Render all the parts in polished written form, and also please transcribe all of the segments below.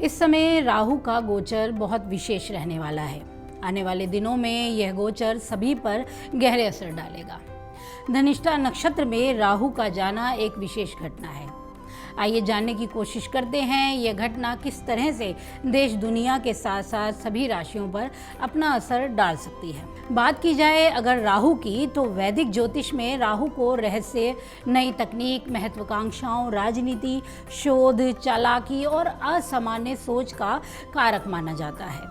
इस समय राहु का गोचर बहुत विशेष रहने वाला है। आने वाले दिनों में यह गोचर सभी पर गहरे असर डालेगा। धनिष्ठा नक्षत्र में राहु का जाना एक विशेष घटना है। आइए जानने की कोशिश करते हैं यह घटना किस तरह से देश दुनिया के साथ साथ सभी राशियों पर अपना असर डाल सकती है। बात की जाए अगर राहु की, तो वैदिक ज्योतिष में राहु को रहस्य, नई तकनीक, महत्वाकांक्षाओं, राजनीति, शोध, चालाकी और असामान्य सोच का कारक माना जाता है।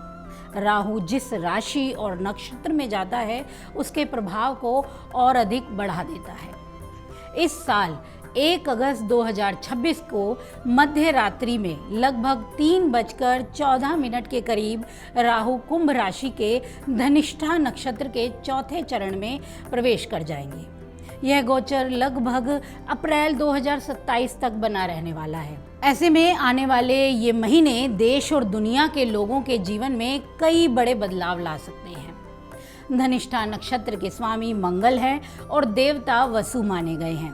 राहु जिस राशि और नक्षत्र में जाता है उसके प्रभाव को और अधिक बढ़ा देता है। इस साल 1 अगस्त 2026 को मध्य रात्रि में लगभग 3:14 के करीब राहु कुंभ राशि के धनिष्ठा नक्षत्र के चौथे चरण में प्रवेश कर जाएंगे। यह गोचर लगभग अप्रैल 2027 तक बना रहने वाला है। ऐसे में आने वाले ये महीने देश और दुनिया के लोगों के जीवन में कई बड़े बदलाव ला सकते हैं। धनिष्ठा नक्षत्र के स्वामी मंगल हैं और देवता वसु माने गए हैं।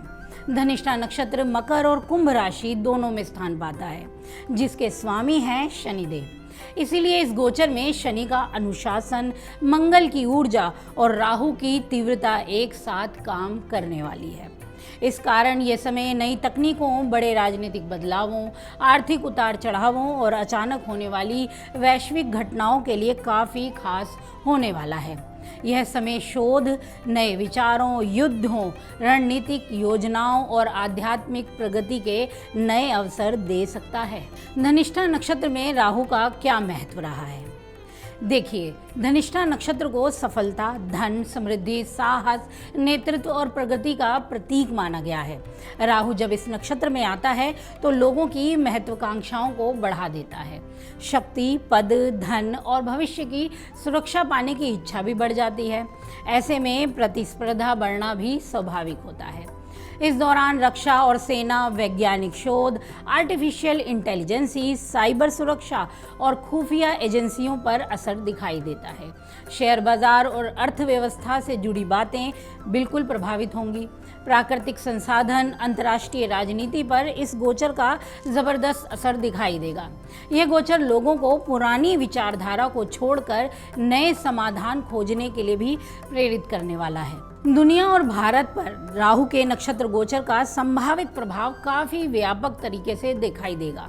धनिष्ठा नक्षत्र मकर और कुंभ राशि दोनों में स्थान पाता है, जिसके स्वामी हैं शनिदेव। इसीलिए इस गोचर में शनि का अनुशासन, मंगल की ऊर्जा और राहु की तीव्रता एक साथ काम करने वाली है। इस कारण ये समय नई तकनीकों, बड़े राजनीतिक बदलावों, आर्थिक उतार चढ़ावों और अचानक होने वाली वैश्विक घटनाओं के लिए काफ़ी खास होने वाला है। यह समय शोध, नए विचारों, युद्धों, रणनीतिक योजनाओं और आध्यात्मिक प्रगति के नए अवसर दे सकता है। धनिष्ठा नक्षत्र में राहु का क्या महत्व रहा है? देखिए, धनिष्ठा नक्षत्र को सफलता, धन, समृद्धि, साहस, नेतृत्व और प्रगति का प्रतीक माना गया है। राहु जब इस नक्षत्र में आता है तो लोगों की महत्वाकांक्षाओं को बढ़ा देता है। शक्ति, पद, धन और भविष्य की सुरक्षा पाने की इच्छा भी बढ़ जाती है। ऐसे में प्रतिस्पर्धा बढ़ना भी स्वाभाविक होता है। इस दौरान रक्षा और सेना, वैज्ञानिक शोध, आर्टिफिशियल इंटेलिजेंसी, साइबर सुरक्षा और खुफिया एजेंसियों पर असर दिखाई देता है। शेयर बाजार और अर्थव्यवस्था से जुड़ी बातें बिल्कुल प्रभावित होंगी। प्राकृतिक संसाधन, अंतर्राष्ट्रीय राजनीति पर इस गोचर का जबरदस्त असर दिखाई देगा। यह गोचर लोगों को पुरानी विचारधारा को छोड़कर नए समाधान खोजने के लिए भी प्रेरित करने वाला है। दुनिया और भारत पर राहु के नक्षत्र गोचर का संभावित प्रभाव काफी व्यापक तरीके से दिखाई देगा।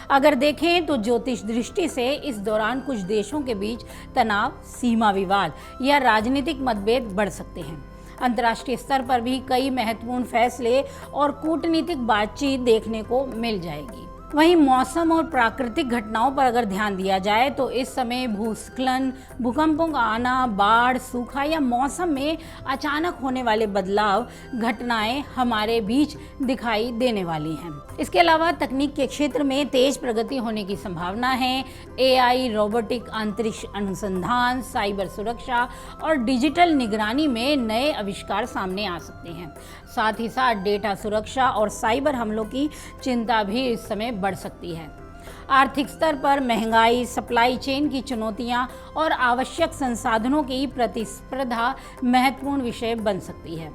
अगर देखें तो ज्योतिष दृष्टि से इस दौरान कुछ देशों के बीच तनाव, सीमा विवाद या राजनीतिक मतभेद बढ़ सकते हैं। अंतर्राष्ट्रीय स्तर पर भी कई महत्वपूर्ण फैसले और कूटनीतिक बातचीत देखने को मिल जाएगी। वहीं मौसम और प्राकृतिक घटनाओं पर अगर ध्यान दिया जाए तो इस समय भूस्खलन, भूकंपों का आना, बाढ़, सूखा या मौसम में अचानक होने वाले बदलाव घटनाएं हमारे बीच दिखाई देने वाली हैं। इसके अलावा तकनीक के क्षेत्र में तेज प्रगति होने की संभावना है। AI, रोबोटिक, अंतरिक्ष अनुसंधान, साइबर सुरक्षा और डिजिटल निगरानी में नए आविष्कार सामने आ सकते हैं। साथ ही साथ डेटा सुरक्षा और साइबर हमलों की चिंता भी इस समय बढ़ सकती है। आर्थिक स्तर पर महंगाई, सप्लाई चेन की चुनौतियां और आवश्यक संसाधनों की प्रतिस्पर्धा महत्वपूर्ण विषय बन सकती है।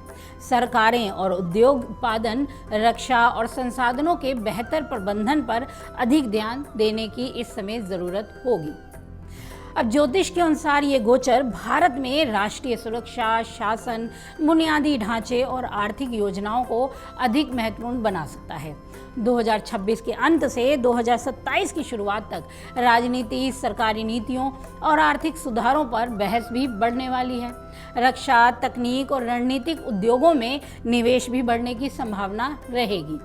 सरकारें और उद्योग उत्पादन, रक्षा और संसाधनों के बेहतर प्रबंधन पर अधिक ध्यान देने की इस समय ज़रूरत होगी। अब ज्योतिष के अनुसार ये गोचर भारत में राष्ट्रीय सुरक्षा, शासन, बुनियादी ढांचे और आर्थिक योजनाओं को अधिक महत्वपूर्ण बना सकता है। 2026 के अंत से 2027 की शुरुआत तक राजनीति, सरकारी नीतियों और आर्थिक सुधारों पर बहस भी बढ़ने वाली है। रक्षा, तकनीक और रणनीतिक उद्योगों में निवेश भी बढ़ने की संभावना रहेगी।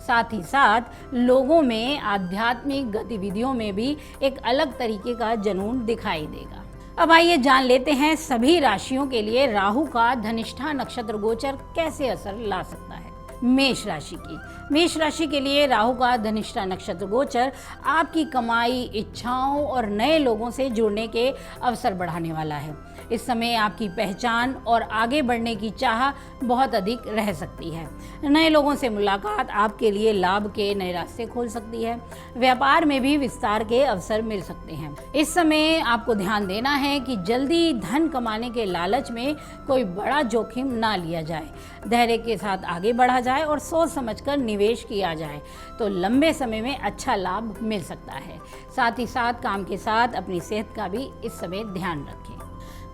साथ ही साथ लोगों में आध्यात्मिक गतिविधियों में भी एक अलग तरीके का जुनून दिखाई देगा। अब आइए जान लेते हैं सभी राशियों के लिए राहु का धनिष्ठा नक्षत्र गोचर कैसे असर ला सकता है। मेष राशि के लिए राहु का धनिष्ठा नक्षत्र गोचर आपकी कमाई, इच्छाओं और नए लोगों से जुड़ने के अवसर बढ़ाने वाला है। इस समय आपकी पहचान और आगे बढ़ने की चाह बहुत अधिक रह सकती है। नए लोगों से मुलाकात आपके लिए लाभ के नए रास्ते खोल सकती है। व्यापार में भी विस्तार के अवसर मिल सकते हैं। इस समय आपको ध्यान देना है कि जल्दी धन कमाने के लालच में कोई बड़ा जोखिम ना लिया जाए। धैर्य के साथ आगे बढ़ा जाए जाए और सोच समझकर निवेश किया जाए तो लंबे समय में अच्छा लाभ मिल सकता है। साथ ही साथ काम के साथ अपनी सेहत का भी इस समय ध्यान रखें।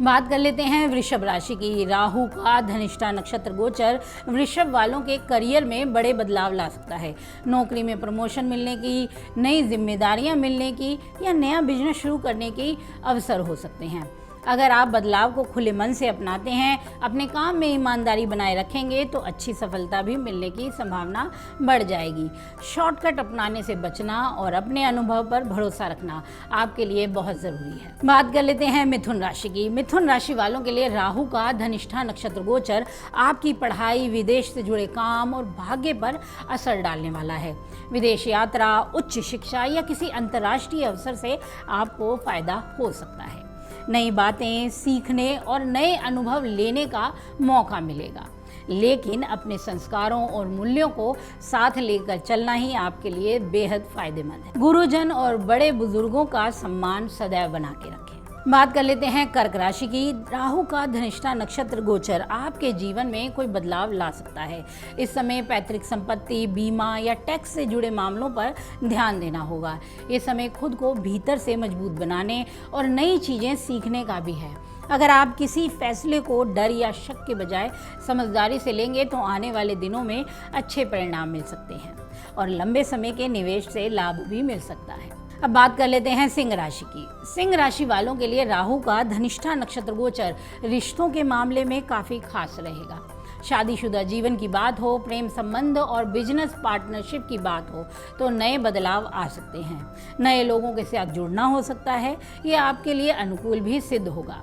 बात कर लेते हैं वृषभ राशि की। राहु का धनिष्ठा नक्षत्र गोचर वृषभ वालों के करियर में बड़े बदलाव ला सकता है। नौकरी में प्रमोशन मिलने की, नई जिम्मेदारियां मिलने की या नया बिजनेस शुरू करने की अवसर हो सकते हैं। अगर आप बदलाव को खुले मन से अपनाते हैं, अपने काम में ईमानदारी बनाए रखेंगे तो अच्छी सफलता भी मिलने की संभावना बढ़ जाएगी। शॉर्टकट अपनाने से बचना और अपने अनुभव पर भरोसा रखना आपके लिए बहुत ज़रूरी है। बात कर लेते हैं मिथुन राशि की। मिथुन राशि वालों के लिए राहु का धनिष्ठा नक्षत्र गोचर आपकी पढ़ाई, विदेश से जुड़े काम और भाग्य पर असर डालने वाला है। विदेश यात्रा, उच्च शिक्षा या किसी अंतर्राष्ट्रीय अवसर से आपको फायदा हो सकता है। नई बातें सीखने और नए अनुभव लेने का मौका मिलेगा, लेकिन अपने संस्कारों और मूल्यों को साथ लेकर चलना ही आपके लिए बेहद फायदेमंद है। गुरुजन और बड़े बुजुर्गों का सम्मान सदैव बना के रखें। बात कर लेते हैं कर्क राशि की। राहु का धनिष्ठा नक्षत्र गोचर आपके जीवन में कोई बदलाव ला सकता है। इस समय पैतृक संपत्ति, बीमा या टैक्स से जुड़े मामलों पर ध्यान देना होगा। ये समय खुद को भीतर से मजबूत बनाने और नई चीजें सीखने का भी है। अगर आप किसी फैसले को डर या शक के बजाय समझदारी से लेंगे तो आने वाले दिनों में अच्छे परिणाम मिल सकते हैं और लंबे समय के निवेश से लाभ भी मिल सकता है। अब बात कर लेते हैं सिंह राशि की। सिंह राशि वालों के लिए राहु का धनिष्ठा नक्षत्र गोचर रिश्तों के मामले में काफ़ी खास रहेगा। शादीशुदा जीवन की बात हो, प्रेम संबंध और बिजनेस पार्टनरशिप की बात हो तो नए बदलाव आ सकते हैं। नए लोगों के साथ जुड़ना हो सकता है, ये आपके लिए अनुकूल भी सिद्ध होगा।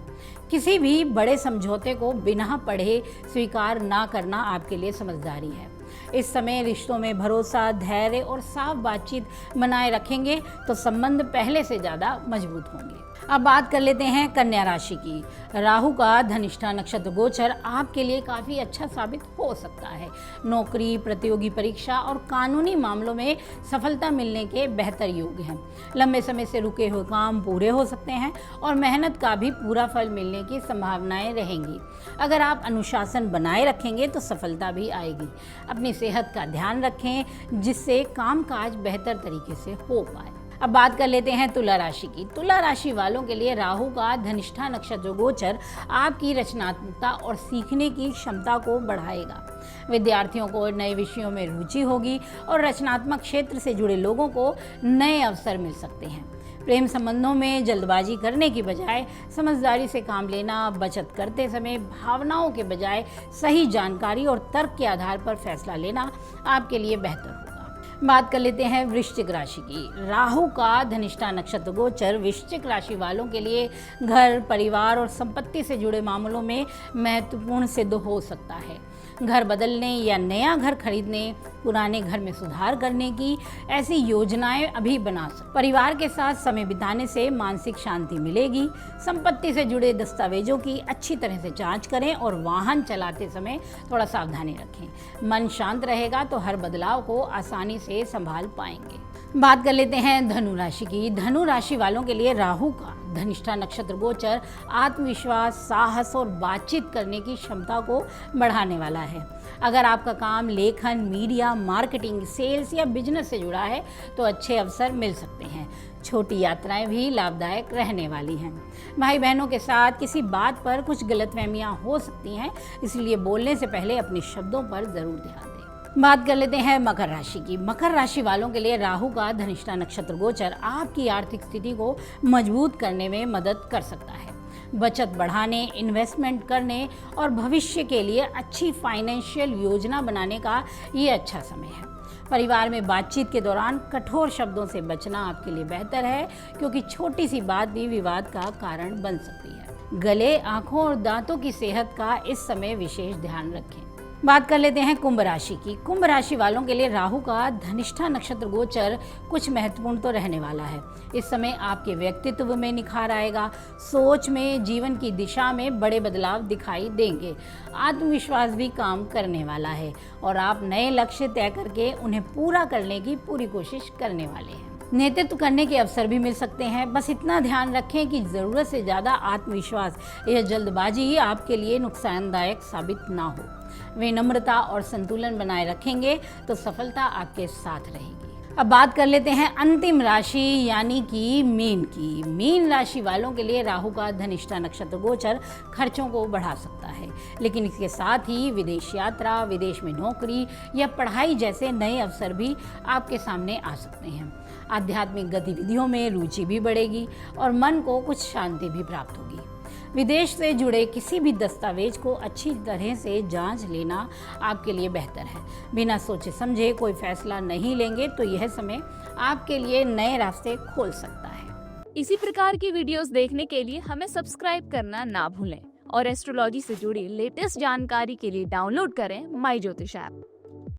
किसी भी बड़े समझौते को बिना पढ़े स्वीकार ना करना आपके लिए समझदारी है। इस समय रिश्तों में भरोसा, धैर्य और साफ बातचीत बनाए रखेंगे तो संबंध पहले से ज़्यादा मजबूत होंगे। अब बात कर लेते हैं कन्या राशि की। राहु का धनिष्ठा नक्षत्र गोचर आपके लिए काफ़ी अच्छा साबित हो सकता है। नौकरी, प्रतियोगी परीक्षा और कानूनी मामलों में सफलता मिलने के बेहतर योग हैं। लंबे समय से रुके हुए काम पूरे हो सकते हैं और मेहनत का भी पूरा फल मिलने की संभावनाएं रहेंगी। अगर आप अनुशासन बनाए रखेंगे तो सफलता भी आएगी। अपनी सेहत का ध्यान रखें जिससे कामकाज बेहतर तरीके से हो पाए। अब बात कर लेते हैं तुला राशि की। तुला राशि वालों के लिए राहु का धनिष्ठा नक्षत्र गोचर आपकी रचनात्मकता और सीखने की क्षमता को बढ़ाएगा। विद्यार्थियों को नए विषयों में रुचि होगी और रचनात्मक क्षेत्र से जुड़े लोगों को नए अवसर मिल सकते हैं। प्रेम संबंधों में जल्दबाजी करने की बजाय समझदारी से काम लेना, बचत करते समय भावनाओं के बजाय सही जानकारी और तर्क के आधार पर फैसला लेना आपके लिए बेहतर होगा। बात कर लेते हैं वृश्चिक राशि की। राहु का धनिष्ठा नक्षत्र गोचर वृश्चिक राशि वालों के लिए घर, परिवार और संपत्ति से जुड़े मामलों में महत्वपूर्ण सिद्ध हो सकता है। घर बदलने या नया घर खरीदने, पुराने घर में सुधार करने की ऐसी योजनाएं अभी बना सकते। परिवार के साथ समय बिताने से मानसिक शांति मिलेगी। संपत्ति से जुड़े दस्तावेजों की अच्छी तरह से जांच करें और वाहन चलाते समय थोड़ा सावधानी रखें। मन शांत रहेगा तो हर बदलाव को आसानी से संभाल पाएंगे। बात कर लेते हैं धनु राशि की। धनु राशि वालों के लिए राहु का धनिष्ठा नक्षत्र गोचर आत्मविश्वास, साहस और बातचीत करने की क्षमता को बढ़ाने वाला है। अगर आपका काम लेखन, मीडिया, मार्केटिंग, सेल्स या बिजनेस से जुड़ा है तो अच्छे अवसर मिल सकते हैं। छोटी यात्राएं भी लाभदायक रहने वाली हैं। भाई बहनों के साथ किसी बात पर कुछ गलतफहमियां हो सकती हैं, इसलिए बोलने से पहले अपने शब्दों पर जरूर ध्यान दें। बात कर लेते हैं मकर राशि की। मकर राशि वालों के लिए राहु का धनिष्ठा नक्षत्र गोचर आपकी आर्थिक स्थिति को मजबूत करने में मदद कर सकता है। बचत बढ़ाने, इन्वेस्टमेंट करने और भविष्य के लिए अच्छी फाइनेंशियल योजना बनाने का ये अच्छा समय है। परिवार में बातचीत के दौरान कठोर शब्दों से बचना आपके लिए बेहतर है, क्योंकि छोटी सी बात भी विवाद का कारण बन सकती है। गले, आंखों और दांतों की सेहत का इस समय विशेष ध्यान रखें। बात कर लेते हैं कुंभ राशि की। कुंभ राशि वालों के लिए राहु का धनिष्ठा नक्षत्र गोचर कुछ महत्वपूर्ण तो रहने वाला है। इस समय आपके व्यक्तित्व में निखार आएगा। सोच में, जीवन की दिशा में बड़े बदलाव दिखाई देंगे। आत्मविश्वास भी काम करने वाला है और आप नए लक्ष्य तय करके उन्हें पूरा करने की पूरी कोशिश करने वाले हैं। नेतृत्व करने के अवसर भी मिल सकते हैं। बस इतना ध्यान रखें कि ज़रूरत से ज़्यादा आत्मविश्वास या जल्दबाजी आपके लिए नुकसानदायक साबित ना हो। विनम्रता और संतुलन बनाए रखेंगे तो सफलता आपके साथ रहेगी। अब बात कर लेते हैं अंतिम राशि यानी कि मीन की। मीन राशि वालों के लिए राहु का धनिष्ठा नक्षत्र गोचर खर्चों को बढ़ा सकता है, लेकिन इसके साथ ही विदेश यात्रा, विदेश में नौकरी या पढ़ाई जैसे नए अवसर भी आपके सामने आ सकते हैं। आध्यात्मिक गतिविधियों में रुचि भी बढ़ेगी और मन को कुछ शांति भी प्राप्त होगी। विदेश से जुड़े किसी भी दस्तावेज को अच्छी तरह से जांच लेना आपके लिए बेहतर है। बिना सोचे समझे कोई फैसला नहीं लेंगे तो यह समय आपके लिए नए रास्ते खोल सकता है। इसी प्रकार की वीडियोस देखने के लिए हमें सब्सक्राइब करना ना भूलें और एस्ट्रोलॉजी से जुड़ी लेटेस्ट जानकारी के लिए डाउनलोड करें माई ज्योतिष ऐप।